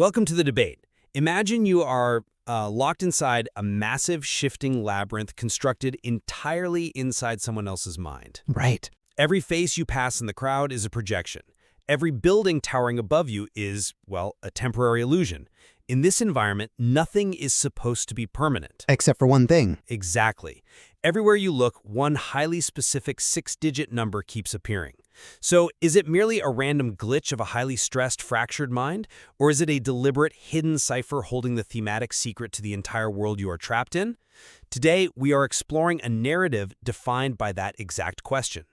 Welcome to the debate. Imagine you are locked inside a massive shifting labyrinth constructed entirely inside someone else's mind. Right. Every face you pass in the crowd is a projection. Every building towering above you is, well, a temporary illusion. In this environment, nothing is supposed to be permanent. Except for one thing. Exactly. Everywhere you look, one highly specific six-digit number keeps appearing. So, is it merely a random glitch of a highly stressed, fractured mind? Or is it a deliberate, hidden cipher holding the thematic secret to the entire world you are trapped in? Today, we are exploring a narrative defined by that exact question.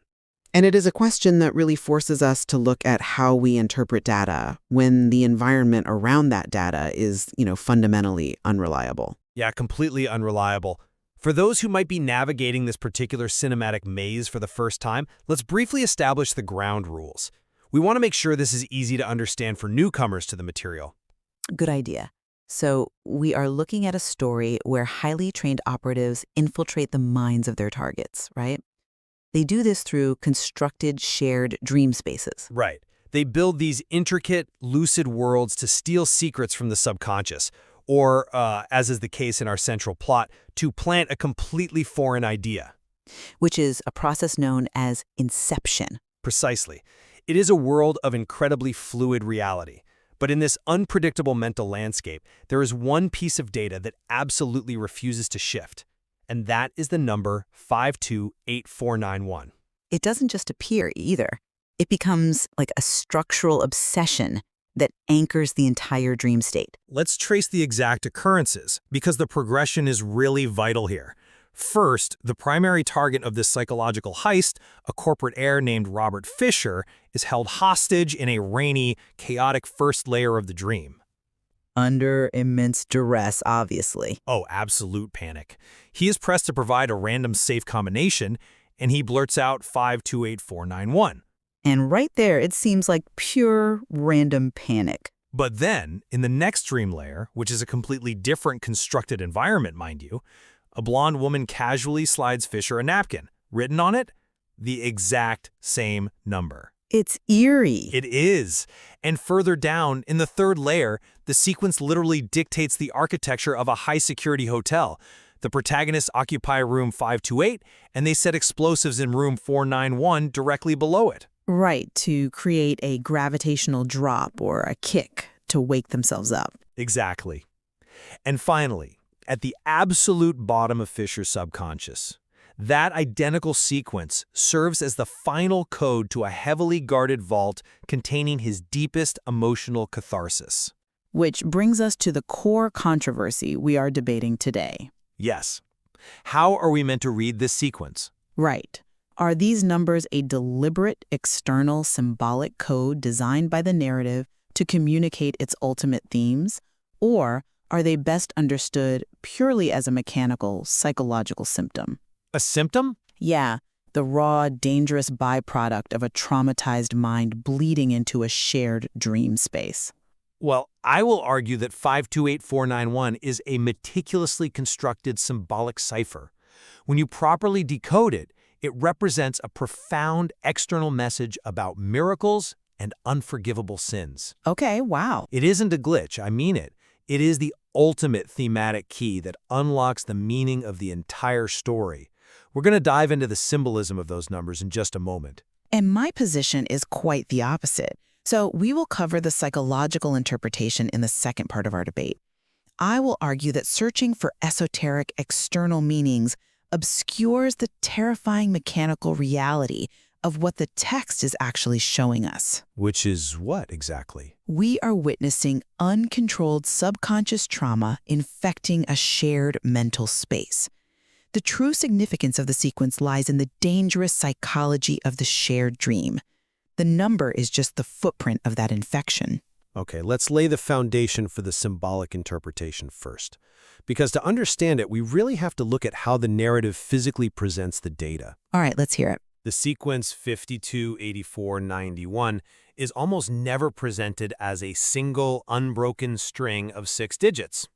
And it is a question that really forces us to look at how we interpret data when the environment around that data is, fundamentally unreliable. Yeah, completely unreliable. For those who might be navigating this particular cinematic maze for the first time, let's briefly establish the ground rules. We want to make sure this is easy to understand for newcomers to the material. Good idea. So we are looking at a story where highly trained operatives infiltrate the minds of their targets, right? They do this through constructed shared dream spaces. Right. They build these intricate, lucid worlds to steal secrets from the subconscious, or, as is the case in our central plot, to plant a completely foreign idea. Which is a process known as Inception. Precisely. It is a world of incredibly fluid reality. But in this unpredictable mental landscape, there is one piece of data that absolutely refuses to shift. And that is the number 528491. It doesn't just appear either. It becomes like a structural obsession that anchors the entire dream state. Let's trace the exact occurrences, because the progression is really vital here. First, the primary target of this psychological heist, a corporate heir named Robert Fischer, is held hostage in a rainy, chaotic first layer of the dream. Under immense duress, obviously. Oh, absolute panic. He is pressed to provide a random safe combination, and he blurts out 528491. And right there, it seems like pure random panic. But then, in the next dream layer, which is a completely different constructed environment, mind you, a blonde woman casually slides Fisher a napkin. Written on it, the exact same number. It's eerie. It is. And further down, in the third layer, the sequence literally dictates the architecture of a high-security hotel. The protagonists occupy room 528, and they set explosives in room 491 directly below it. Right, to create a gravitational drop or a kick to wake themselves up. Exactly. And finally, at the absolute bottom of Fisher's subconscious, that identical sequence serves as the final code to a heavily guarded vault containing his deepest emotional catharsis. Which brings us to the core controversy we are debating today. Yes. How are we meant to read this sequence? Right. Are these numbers a deliberate external symbolic code designed by the narrative to communicate its ultimate themes? Or are they best understood purely as a mechanical, psychological symptom? A symptom? Yeah, the raw, dangerous byproduct of a traumatized mind bleeding into a shared dream space. Well, I will argue that 528491 is a meticulously constructed symbolic cipher. When you properly decode it, it represents a profound external message about miracles and unforgivable sins. Okay, wow. It isn't a glitch, I mean it. It is the ultimate thematic key that unlocks the meaning of the entire story. We're going to dive into the symbolism of those numbers in just a moment. And my position is quite the opposite. So we will cover the psychological interpretation in the second part of our debate. I will argue that searching for esoteric external meanings obscures the terrifying mechanical reality of what the text is actually showing us. Which is what exactly? We are witnessing uncontrolled subconscious trauma infecting a shared mental space. The true significance of the sequence lies in the dangerous psychology of the shared dream. The number is just the footprint of that infection. Okay, let's lay the foundation for the symbolic interpretation first. Because to understand it, we really have to look at how the narrative physically presents the data. All right, let's hear it. The sequence 528491 is almost never presented as a single, unbroken string of 6 digits.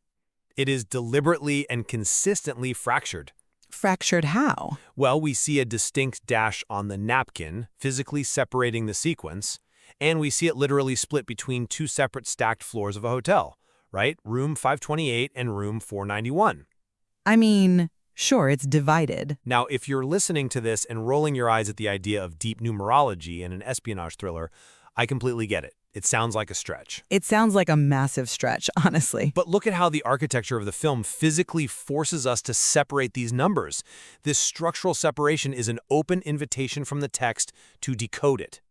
It is deliberately and consistently fractured. Fractured how? Well, we see a distinct dash on the napkin, physically separating the sequence, And we see it literally split between two separate stacked floors of a hotel, right? Room 528 and room 491. I mean, sure, it's divided. Now, if you're listening to this and rolling your eyes at the idea of deep numerology in an espionage thriller, I completely get it. It sounds like a stretch. It sounds like a massive stretch, honestly. But look at how the architecture of the film physically forces us to separate these numbers. This structural separation is an open invitation from the text to decode it.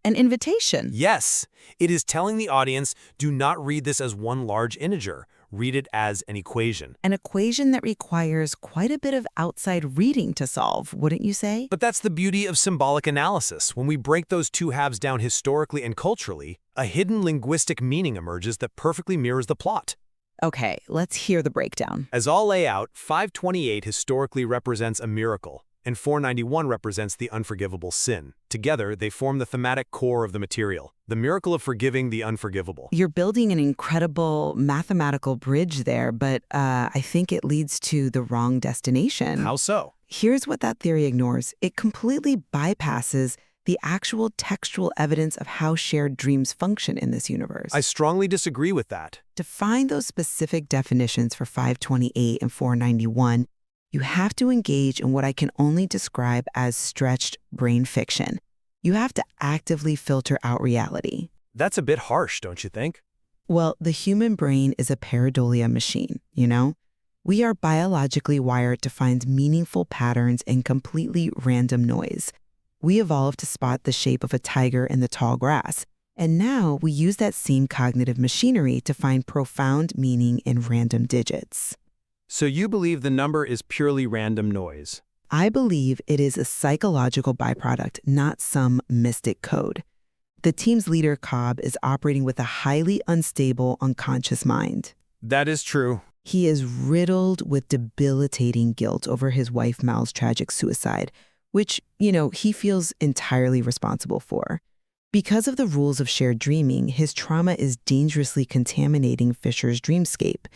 An invitation. Yes, it is telling the audience, do not read this as one large integer. Read it as an equation. An equation that requires quite a bit of outside reading to solve, wouldn't you say? But that's the beauty of symbolic analysis. When we break those two halves down historically and culturally, a hidden linguistic meaning emerges that perfectly mirrors the plot. Okay, let's hear the breakdown. As I'll lay out, 528 historically represents a miracle, and 491 represents the unforgivable sin. Together, they form the thematic core of the material, the miracle of forgiving the unforgivable. You're building an incredible mathematical bridge there, but I think it leads to the wrong destination. How so? Here's what that theory ignores. It completely bypasses the actual textual evidence of how shared dreams function in this universe. I strongly disagree with that. To find those specific definitions for 528 and 491, you have to engage in what I can only describe as stretched brain fiction. You have to actively filter out reality. That's a bit harsh, don't you think? Well, the human brain is a pareidolia machine, you know? We are biologically wired to find meaningful patterns in completely random noise. We evolved to spot the shape of a tiger in the tall grass, and now we use that same cognitive machinery to find profound meaning in random digits. So you believe the number is purely random noise? I believe it is a psychological byproduct, not some mystic code. The team's leader, Cobb, is operating with a highly unstable, unconscious mind. That is true. He is riddled with debilitating guilt over his wife Mal's tragic suicide, which, he feels entirely responsible for. Because of the rules of shared dreaming, his trauma is dangerously contaminating Fisher's dreamscape.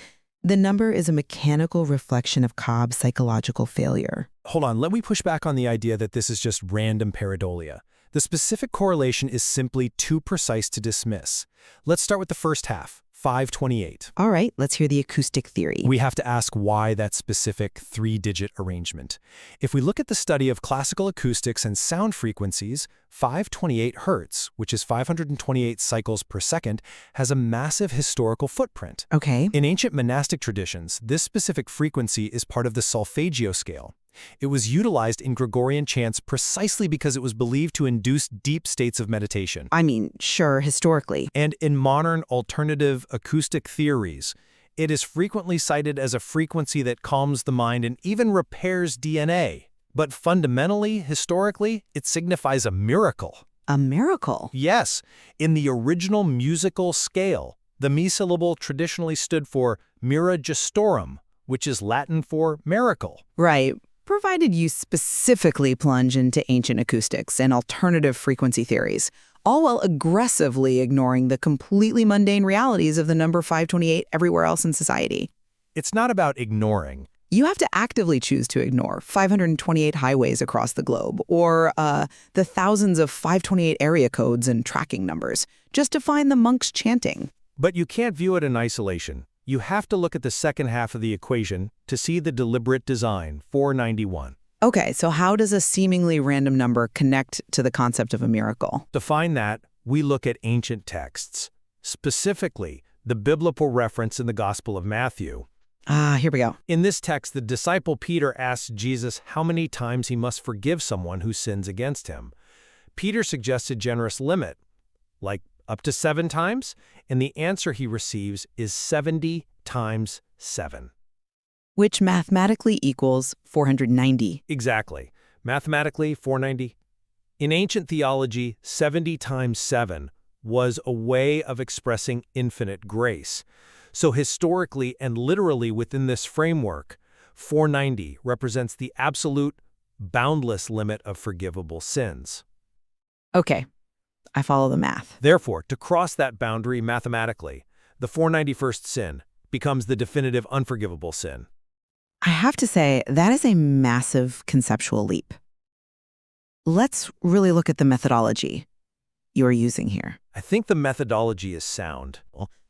The number is a mechanical reflection of Cobb's psychological failure. Hold on, let me push back on the idea that this is just random pareidolia. The specific correlation is simply too precise to dismiss. Let's start with the first half, 528. All right, let's hear the acoustic theory. We have to ask why that specific three-digit arrangement. If we look at the study of classical acoustics and sound frequencies, 528 Hz, which is 528 cycles per second, has a massive historical footprint. Okay. In ancient monastic traditions, this specific frequency is part of the solfeggio scale. It was utilized in Gregorian chants precisely because it was believed to induce deep states of meditation. I mean, sure, historically. And in modern alternative acoustic theories, it is frequently cited as a frequency that calms the mind and even repairs DNA. But fundamentally, historically, it signifies a miracle. A miracle? Yes. In the original musical scale, the mi syllable traditionally stood for mira gestorum, which is Latin for miracle. Right. Provided you specifically plunge into ancient acoustics and alternative frequency theories, all while aggressively ignoring the completely mundane realities of the number 528 everywhere else in society. It's not about ignoring. You have to actively choose to ignore 528 highways across the globe, or the thousands of 528 area codes and tracking numbers, just to find the monks chanting. But you can't view it in isolation. You have to look at the second half of the equation to see the deliberate design, 491. Okay, so how does a seemingly random number connect to the concept of a miracle? To find that, we look at ancient texts, specifically the biblical reference in the Gospel of Matthew. Here we go. In this text, the disciple Peter asks Jesus how many times he must forgive someone who sins against him. Peter suggests a generous limit, like up to 7 times, and the answer he receives is 70 times 7. Which mathematically equals 490. Exactly. Mathematically, 490. In ancient theology, 70 times 7 was a way of expressing infinite grace. So historically and literally within this framework, 490 represents the absolute, boundless limit of forgivable sins. Okay. I follow the math. Therefore, to cross that boundary mathematically, the 491st sin becomes the definitive unforgivable sin. I have to say, that is a massive conceptual leap. Let's really look at the methodology. you're using here? I think the methodology is sound.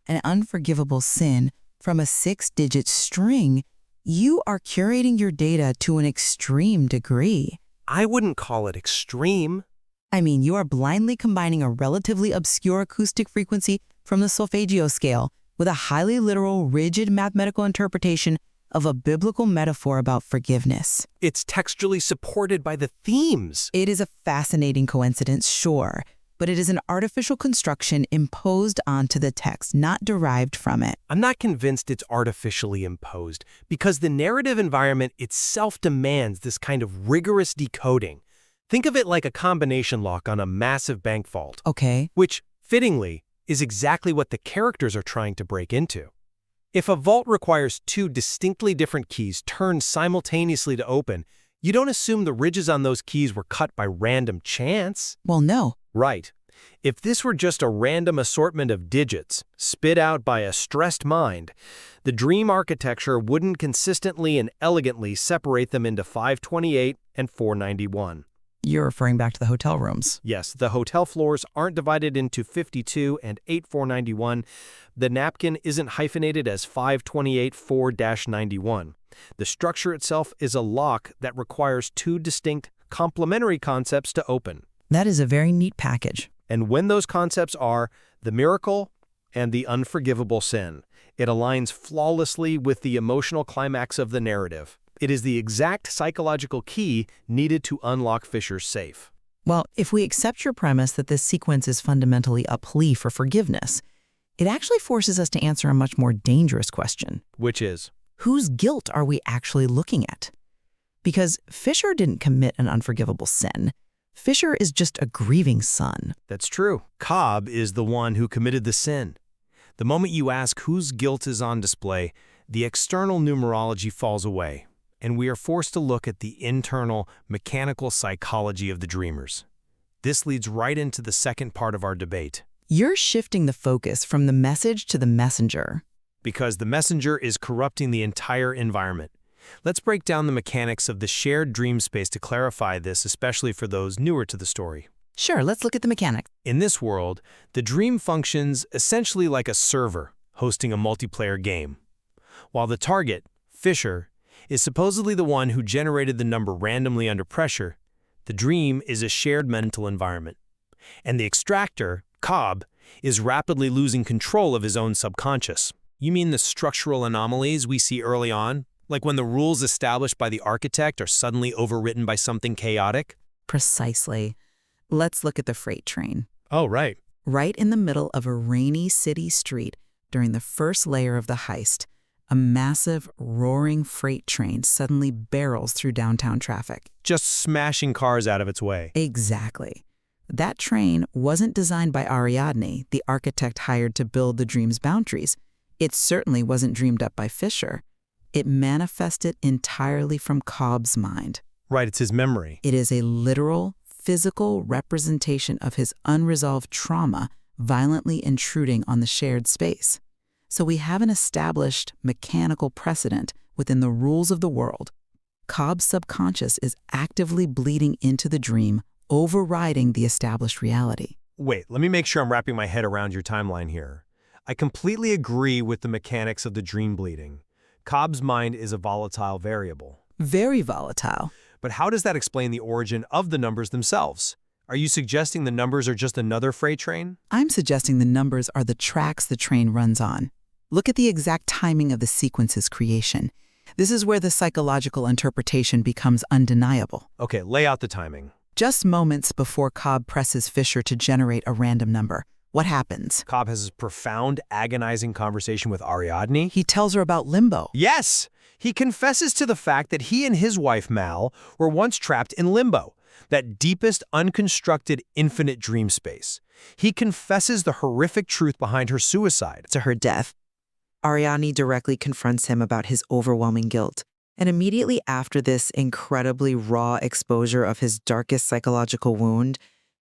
An unforgivable sin from a 6-digit string, you are curating your data to an extreme degree. I wouldn't call it extreme. I mean, you are blindly combining a relatively obscure acoustic frequency from the solfeggio scale with a highly literal, rigid mathematical interpretation of a biblical metaphor about forgiveness. It's textually supported by the themes. It is a fascinating coincidence, sure, but it is an artificial construction imposed onto the text, not derived from it. I'm not convinced it's artificially imposed because the narrative environment itself demands this kind of rigorous decoding. Think of it like a combination lock on a massive bank vault. Okay. Which, fittingly, is exactly what the characters are trying to break into. If a vault requires 2 distinctly different keys turned simultaneously to open, you don't assume the ridges on those keys were cut by random chance. Well, no. Right. If this were just a random assortment of digits, spit out by a stressed mind, the dream architecture wouldn't consistently and elegantly separate them into 528 and 491. You're referring back to the hotel rooms. Yes, the hotel floors aren't divided into 52 and 8491. The napkin isn't hyphenated as 528 4-91. The structure itself is a lock that requires 2 distinct complementary concepts to open. That is a very neat package. And when those concepts are the miracle and the unforgivable sin, it aligns flawlessly with the emotional climax of the narrative. It is the exact psychological key needed to unlock Fischer's safe. Well, if we accept your premise that this sequence is fundamentally a plea for forgiveness, it actually forces us to answer a much more dangerous question. Which is? Whose guilt are we actually looking at? Because Fischer didn't commit an unforgivable sin. Fischer is just a grieving son. That's true. Cobb is the one who committed the sin. The moment you ask whose guilt is on display, the external numerology falls away, and we are forced to look at the internal, mechanical psychology of the dreamers. This leads right into the second part of our debate. You're shifting the focus from the message to the messenger. Because the messenger is corrupting the entire environment. Let's break down the mechanics of the shared dream space to clarify this, especially for those newer to the story. Sure, let's look at the mechanics. In this world, the dream functions essentially like a server hosting a multiplayer game. While the target, Fischer, is supposedly the one who generated the number randomly under pressure, the dream is a shared mental environment. And the extractor, Cobb, is rapidly losing control of his own subconscious. You mean the structural anomalies we see early on? Like when the rules established by the architect are suddenly overwritten by something chaotic? Precisely. Let's look at the freight train. Oh, right. Right in the middle of a rainy city street during the first layer of the heist, a massive, roaring freight train suddenly barrels through downtown traffic. Just smashing cars out of its way. Exactly. That train wasn't designed by Ariadne, the architect hired to build the dream's boundaries. It certainly wasn't dreamed up by Fischer. It manifested entirely from Cobb's mind. Right, it's his memory. It is a literal, physical representation of his unresolved trauma violently intruding on the shared space. So we have an established mechanical precedent within the rules of the world. Cobb's subconscious is actively bleeding into the dream, overriding the established reality. Wait, let me make sure I'm wrapping my head around your timeline here. I completely agree with the mechanics of the dream bleeding. Cobb's mind is a volatile variable. Very volatile. But how does that explain the origin of the numbers themselves? Are you suggesting the numbers are just another freight train? I'm suggesting the numbers are the tracks the train runs on. Look at the exact timing of the sequence's creation. This is where the psychological interpretation becomes undeniable. Okay, lay out the timing. Just moments before Cobb presses Fischer to generate a random number, what happens? Cobb has this profound, agonizing conversation with Ariadne. He tells her about limbo. Yes! He confesses to the fact that he and his wife, Mal, were once trapped in limbo, that deepest, unconstructed, infinite dream space. He confesses the horrific truth behind her suicide. To her death. Ariadne directly confronts him about his overwhelming guilt. And immediately after this incredibly raw exposure of his darkest psychological wound,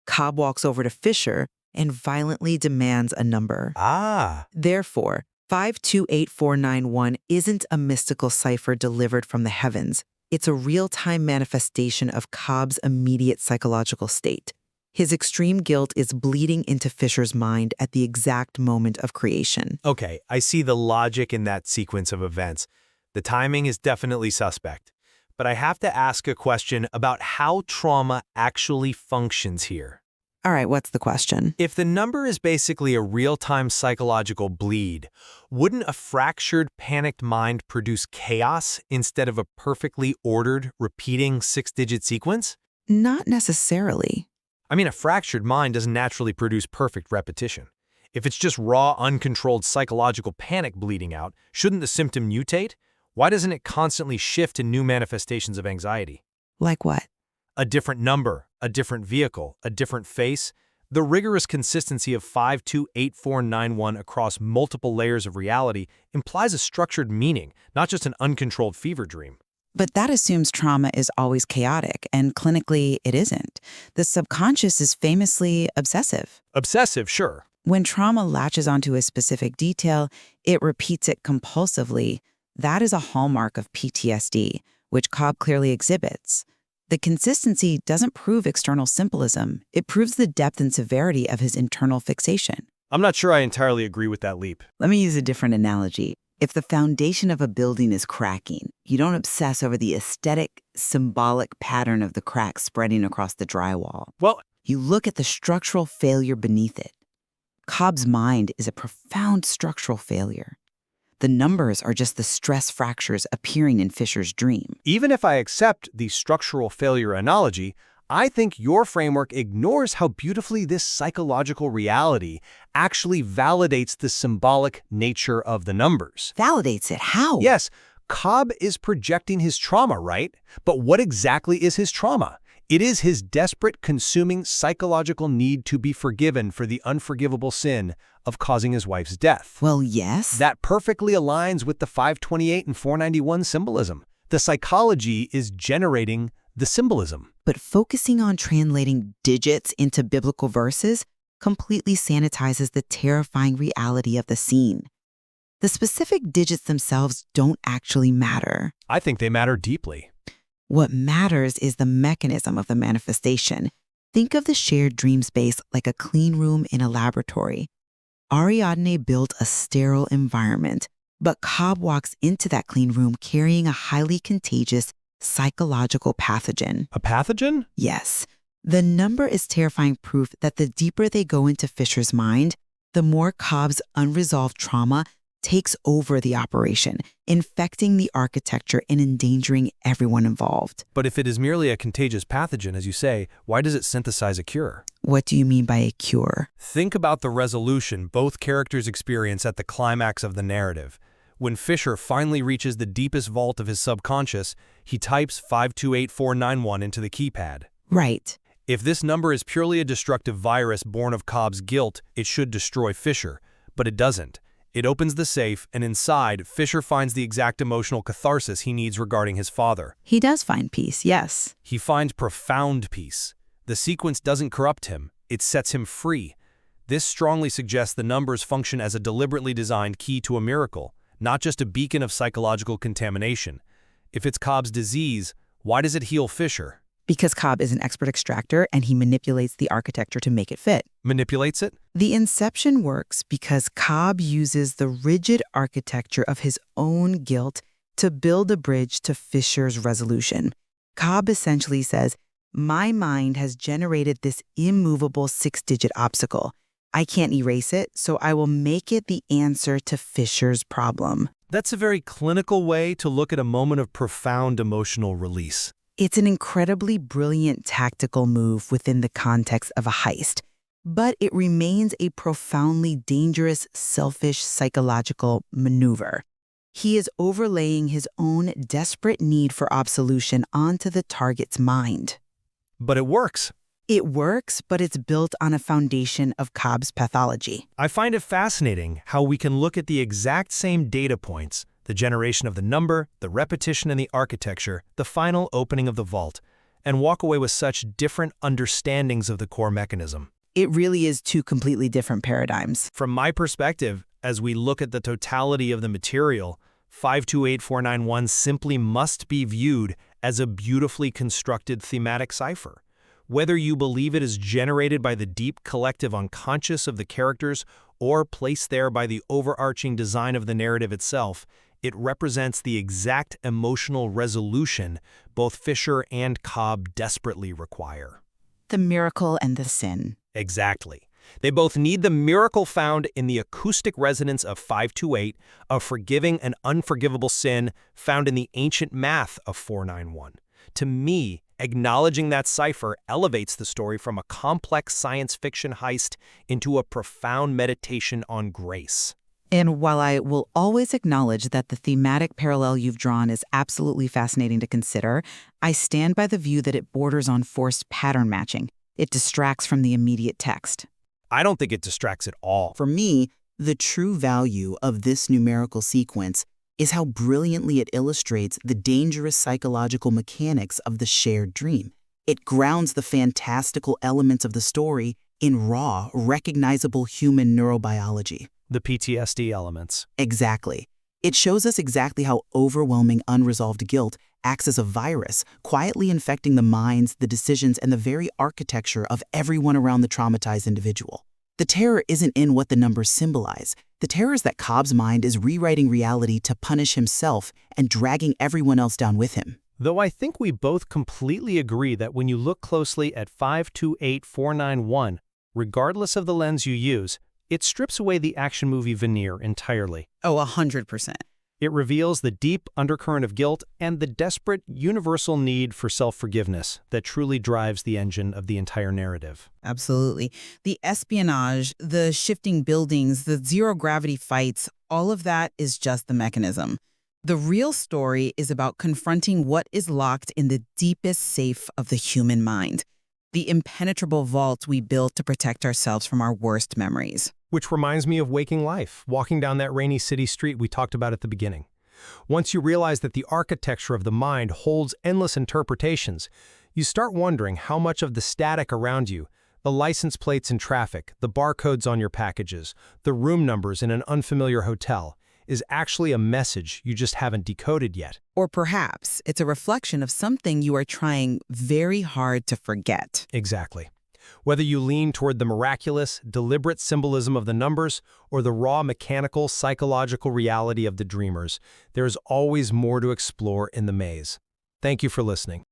Cobb walks over to Fischer and violently demands a number. Ah. Therefore, 528491 isn't a mystical cipher delivered from the heavens. It's a real-time manifestation of Cobb's immediate psychological state. His extreme guilt is bleeding into Fisher's mind at the exact moment of creation. Okay, I see the logic in that sequence of events. The timing is definitely suspect. But I have to ask a question about how trauma actually functions here. All right, what's the question? If the number is basically a real-time psychological bleed, wouldn't a fractured, panicked mind produce chaos instead of a perfectly ordered, repeating six-digit sequence? Not necessarily. I mean, a fractured mind doesn't naturally produce perfect repetition. If it's just raw, uncontrolled psychological panic bleeding out, shouldn't the symptom mutate? Why doesn't it constantly shift to new manifestations of anxiety? Like what? A different number, a different vehicle, a different face. The rigorous consistency of 528491 across multiple layers of reality implies a structured meaning, not just an uncontrolled fever dream. But that assumes trauma is always chaotic, and clinically it isn't. The subconscious is famously obsessive. Obsessive, sure. When trauma latches onto a specific detail, it repeats it compulsively. That is a hallmark of PTSD, which Cobb clearly exhibits. The consistency doesn't prove external symbolism. It proves the depth and severity of his internal fixation. I'm not sure I entirely agree with that leap. Let me use a different analogy. If the foundation of a building is cracking, you don't obsess over the aesthetic, symbolic pattern of the cracks spreading across the drywall. Well, You look at the structural failure beneath it. Cobb's mind is a profound structural failure. The numbers are just the stress fractures appearing in Fisher's dream. even if I accept the structural failure analogy, I think your framework ignores how beautifully this psychological reality actually validates the symbolic nature of the numbers. Validates it. How? Yes, Cobb is projecting his trauma, right? But what exactly is his trauma? It is his desperate, consuming psychological need to be forgiven for the unforgivable sin of causing his wife's death. Well, yes. That perfectly aligns with the 528 and 491 symbolism. The psychology is generating the symbolism. But focusing on translating digits into biblical verses completely sanitizes the terrifying reality of the scene. The specific digits themselves don't actually matter. I think they matter deeply. What matters is the mechanism of the manifestation. Think of the shared dream space like a clean room in a laboratory. Ariadne built a sterile environment, but Cobb walks into that clean room carrying a highly contagious psychological pathogen. A pathogen? Yes, the number is terrifying proof that the deeper they go into Fisher's mind, the more Cobb's unresolved trauma takes over the operation, infecting the architecture and endangering everyone involved. But if it is merely a contagious pathogen, as you say, why does it synthesize a cure? What do you mean by a cure? Think about the resolution both characters experience at the climax of the narrative. When Fisher finally reaches the deepest vault of his subconscious, he types 528491 into the keypad. Right. If this number is purely a destructive virus born of Cobb's guilt, it should destroy Fisher. But it doesn't. It opens the safe, and inside, Fisher finds the exact emotional catharsis he needs regarding his father. He does find peace, yes. He finds profound peace. The sequence doesn't corrupt him. It sets him free. This strongly suggests the numbers function as a deliberately designed key to a miracle, not just a beacon of psychological contamination. If it's Cobb's disease, why does it heal Fisher? Because Cobb is an expert extractor and he manipulates the architecture to make it fit. Manipulates it? The Inception works because Cobb uses the rigid architecture of his own guilt to build a bridge to Fisher's resolution. Cobb essentially says, my mind has generated this immovable six-digit obstacle. I can't erase it, so I will make it the answer to Fisher's problem. That's a very clinical way to look at a moment of profound emotional release. It's an incredibly brilliant tactical move within the context of a heist, but it remains a profoundly dangerous, selfish, psychological maneuver. He is overlaying his own desperate need for absolution onto the target's mind. But it works. It works, but it's built on a foundation of Cobb's pathology. I find it fascinating how we can look at the exact same data points, the generation of the number, the repetition in the architecture, the final opening of the vault, and walk away with such different understandings of the core mechanism. It really is two completely different paradigms. From my perspective, as we look at the totality of the material, 528491 simply must be viewed as a beautifully constructed thematic cipher. Whether you believe it is generated by the deep collective unconscious of the characters or placed there by the overarching design of the narrative itself, it represents the exact emotional resolution both Fischer and Cobb desperately require. The miracle and the sin. Exactly. They both need the miracle found in the acoustic resonance of 528, of forgiving an unforgivable sin found in the ancient math of 491. To me, acknowledging that cipher elevates the story from a complex science fiction heist into a profound meditation on grace. And while I will always acknowledge that the thematic parallel you've drawn is absolutely fascinating to consider, I stand by the view that it borders on forced pattern matching. It distracts from the immediate text. I don't think it distracts at all. For me, the true value of this numerical sequence is how brilliantly it illustrates the dangerous psychological mechanics of the shared dream. It grounds the fantastical elements of the story in raw, recognizable human neurobiology. The PTSD elements. Exactly. It shows us exactly how overwhelming unresolved guilt acts as a virus, quietly infecting the minds, the decisions, and the very architecture of everyone around the traumatized individual. The terror isn't in what the numbers symbolize. The terror is that Cobb's mind is rewriting reality to punish himself and dragging everyone else down with him. Though I think we both completely agree that when you look closely at 528491, regardless of the lens you use, it strips away the action movie veneer entirely. Oh, 100%. It reveals the deep undercurrent of guilt and the desperate, universal need for self-forgiveness that truly drives the engine of the entire narrative. Absolutely. The espionage, the shifting buildings, the zero-gravity fights, all of that is just the mechanism. The real story is about confronting what is locked in the deepest safe of the human mind, the impenetrable vault we built to protect ourselves from our worst memories. Which reminds me of Waking Life, walking down that rainy city street we talked about at the beginning. Once you realize that the architecture of the mind holds endless interpretations, you start wondering how much of the static around you, the license plates in traffic, the barcodes on your packages, the room numbers in an unfamiliar hotel, is actually a message you just haven't decoded yet. Or perhaps it's a reflection of something you are trying very hard to forget. Exactly. Whether you lean toward the miraculous, deliberate symbolism of the numbers or the raw mechanical, psychological reality of the dreamers, there is always more to explore in the maze. Thank you for listening.